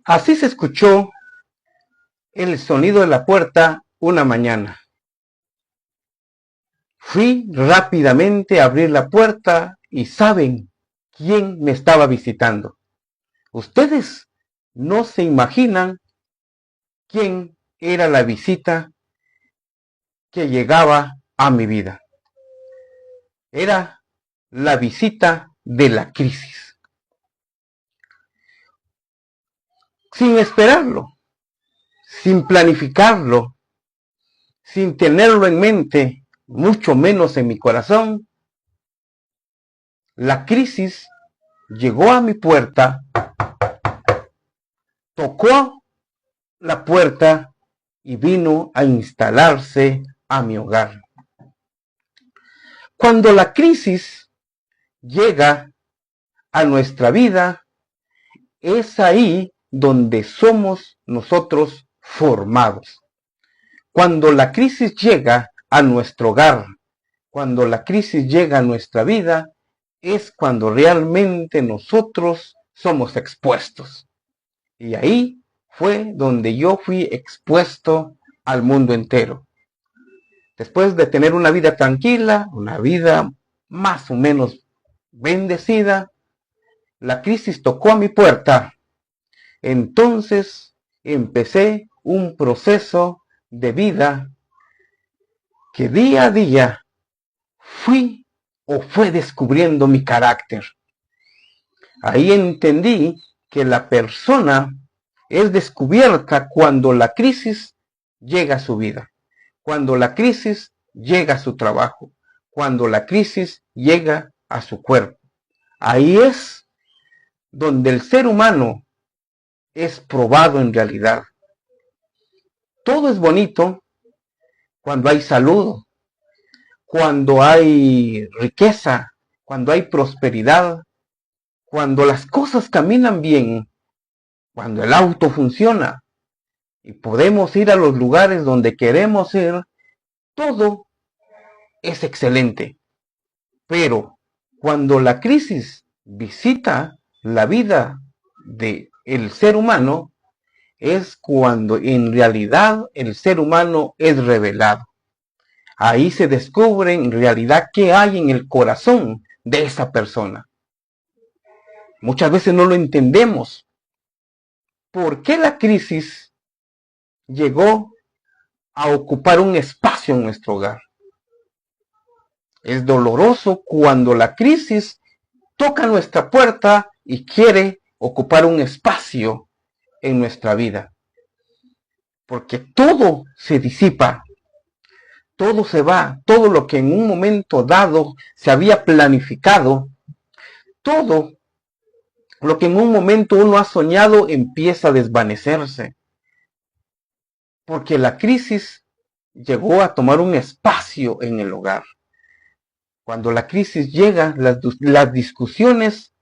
Así se escuchó el sonido de la puerta una mañana. Fui rápidamente a abrir la puerta y ¿saben quién me estaba visitando? Ustedes no se imaginan quién era la visita que llegaba a mi vida. Era la visita de la crisis. Sin esperarlo, sin planificarlo, sin tenerlo en mente, mucho menos en mi corazón, la crisis llegó a mi puerta, tocó la puerta y vino a instalarse a mi hogar. Cuando la crisis llega a nuestra vida, es ahí donde somos nosotros formados. Cuando la crisis llega a nuestro hogar, cuando la crisis llega a nuestra vida, es cuando realmente nosotros somos expuestos. Y ahí fue donde yo fui expuesto al mundo entero. Después de tener una vida tranquila, una vida más o menos bendecida, la crisis tocó a mi puerta. Entonces empecé un proceso de vida que día a día fue descubriendo mi carácter. Ahí entendí que la persona es descubierta cuando la crisis llega a su vida, cuando la crisis llega a su trabajo, cuando la crisis llega a su cuerpo. Ahí es donde el ser humano es probado en realidad. Todo es bonito cuando hay salud, cuando hay riqueza, cuando hay prosperidad, cuando las cosas caminan bien, cuando el auto funciona y podemos ir a los lugares donde queremos ir, todo es excelente. Pero cuando la crisis visita la vida del ser humano, es cuando en realidad el ser humano es revelado. Ahí se descubre en realidad qué hay en el corazón de esa persona. Muchas veces no lo entendemos. ¿Por qué la crisis llegó a ocupar un espacio en nuestro hogar? Es doloroso cuando la crisis toca nuestra puerta y quiere ocupar un espacio en nuestra vida. Porque todo se disipa, todo se va, todo lo que en un momento dado se había planificado, todo lo que en un momento uno ha soñado empieza a desvanecerse. Porque la crisis llegó a tomar un espacio en el hogar. Cuando la crisis llega, las discusiones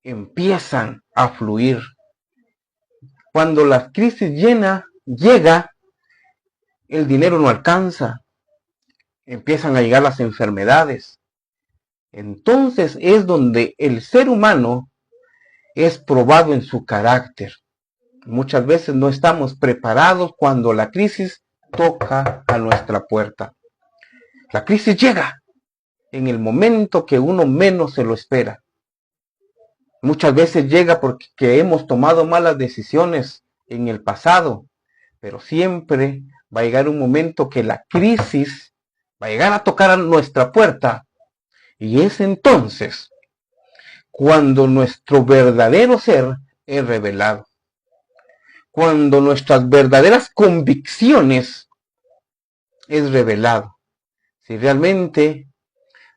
empiezan a fluir. Cuando la crisis llega, el dinero no alcanza. Empiezan a llegar las enfermedades. Entonces es donde el ser humano es probado en su carácter. Muchas veces no estamos preparados cuando la crisis toca a nuestra puerta. La crisis llega en el momento que uno menos se lo espera. Muchas veces llega porque hemos tomado malas decisiones en el pasado, pero siempre va a llegar un momento que la crisis va a llegar a tocar a nuestra puerta, y es entonces cuando nuestro verdadero ser es revelado. Cuando nuestras verdaderas convicciones es revelado. Si realmente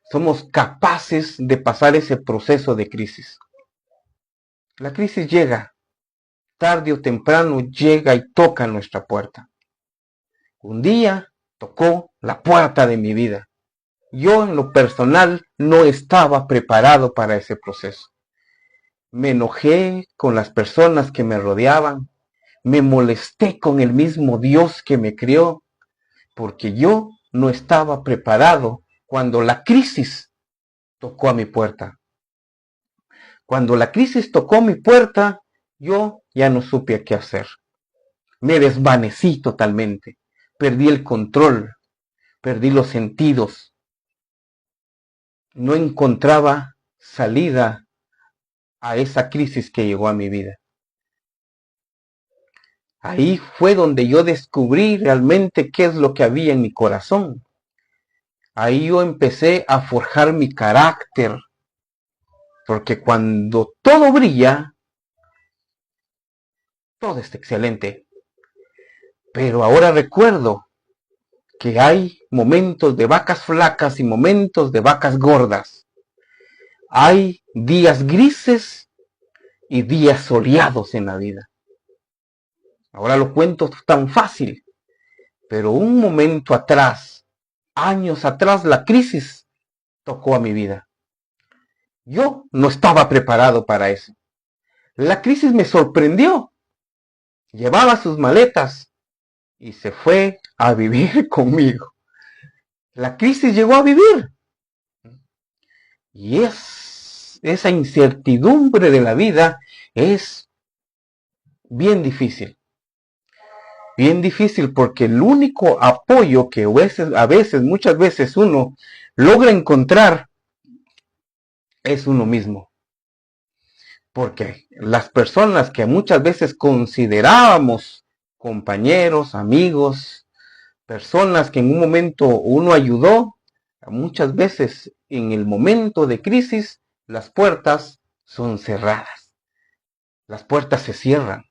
somos capaces de pasar ese proceso de crisis. La crisis llega, tarde o temprano llega y toca nuestra puerta. Un día tocó la puerta de mi vida. Yo en lo personal no estaba preparado para ese proceso. Me enojé con las personas que me rodeaban. Me molesté con el mismo Dios que me crió, porque yo no estaba preparado cuando la crisis tocó a mi puerta. Cuando la crisis tocó mi puerta, yo ya no supe qué hacer. Me desvanecí totalmente. Perdí el control, perdí los sentidos. No encontraba salida a esa crisis que llegó a mi vida. Ahí fue donde yo descubrí realmente qué es lo que había en mi corazón. Ahí yo empecé a forjar mi carácter, porque cuando todo brilla, todo está excelente. Pero ahora recuerdo que hay momentos de vacas flacas y momentos de vacas gordas. Hay días grises y días soleados en la vida. Ahora lo cuento tan fácil, pero un momento atrás, años atrás, la crisis tocó a mi vida. Yo no estaba preparado para eso. La crisis me sorprendió. Llevaba sus maletas y se fue a vivir conmigo. La crisis llegó a vivir. Y esa incertidumbre de la vida es bien difícil. Bien difícil porque el único apoyo que muchas veces uno logra encontrar es uno mismo. Porque las personas que muchas veces considerábamos compañeros, amigos, personas que en un momento uno ayudó, muchas veces en el momento de crisis las puertas son cerradas. Las puertas se cierran.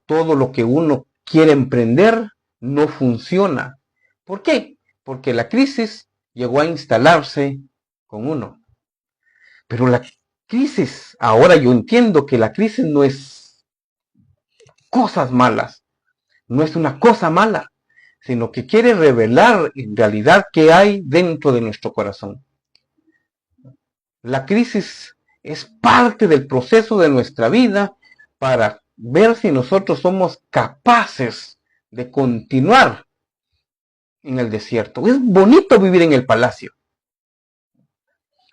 Todo lo que uno quiere emprender no funciona. ¿Por qué? Porque la crisis llegó a instalarse con uno. Pero la crisis, ahora yo entiendo que la crisis no es cosas malas, no es una cosa mala, sino que quiere revelar en realidad qué hay dentro de nuestro corazón. La crisis es parte del proceso de nuestra vida para ver si nosotros somos capaces de continuar en el desierto. Es bonito vivir en el palacio.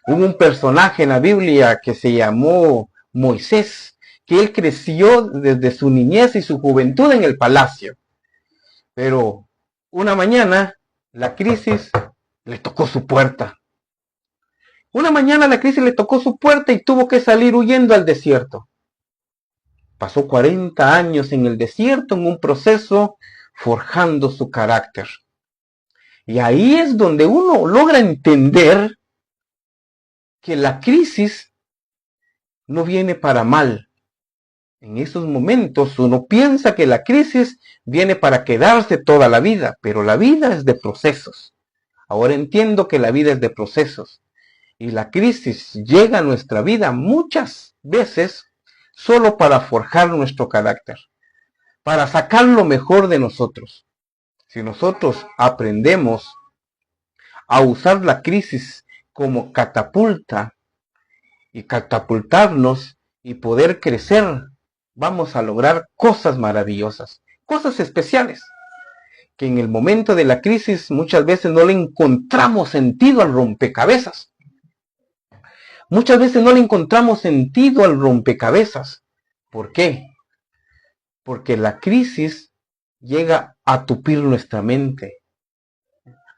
Hubo un personaje en la Biblia que se llamó Moisés, que él creció desde su niñez y su juventud en el palacio. Pero una mañana la crisis le tocó su puerta. Una mañana la crisis le tocó su puerta y tuvo que salir huyendo al desierto. Pasó 40 años en el desierto en un proceso forjando su carácter. Y ahí es donde uno logra entender que la crisis no viene para mal. En esos momentos uno piensa que la crisis viene para quedarse toda la vida, pero la vida es de procesos. Ahora entiendo que la vida es de procesos. Y la crisis llega a nuestra vida muchas veces solo para forjar nuestro carácter, para sacar lo mejor de nosotros. Si nosotros aprendemos a usar la crisis como catapulta y catapultarnos y poder crecer, vamos a lograr cosas maravillosas, cosas especiales, que en el momento de la crisis muchas veces no le encontramos sentido al rompecabezas. Muchas veces no le encontramos sentido al rompecabezas. ¿Por qué? Porque la crisis llega a tupir nuestra mente,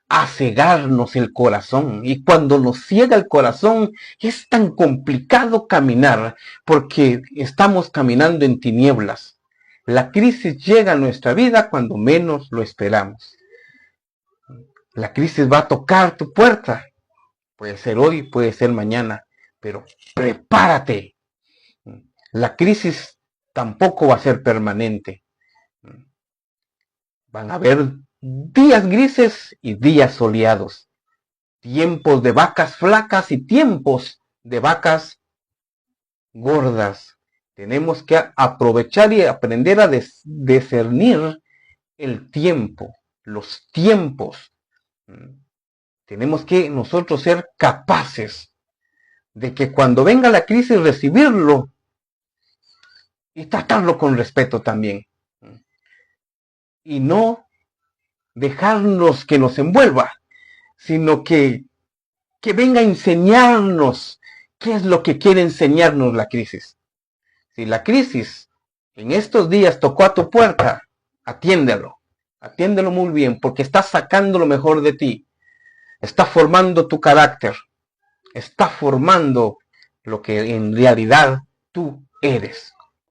a cegarnos el corazón. Y cuando nos ciega el corazón es tan complicado caminar porque estamos caminando en tinieblas. La crisis llega a nuestra vida cuando menos lo esperamos. La crisis va a tocar tu puerta. Puede ser hoy, puede ser mañana. Pero prepárate. La crisis tampoco va a ser permanente. Van a haber días grises y días soleados. Tiempos de vacas flacas y tiempos de vacas gordas. Tenemos que aprovechar y aprender a discernir el tiempo, los tiempos. Tenemos que nosotros ser capaces de que cuando venga la crisis recibirlo y tratarlo con respeto también. Y no dejarnos que nos envuelva. sino que venga a enseñarnos qué es lo que quiere enseñarnos la crisis. Si la crisis en estos días tocó a tu puerta, atiéndelo. Atiéndelo muy bien, porque está sacando lo mejor de ti. Está formando tu carácter. Está formando lo que en realidad tú eres.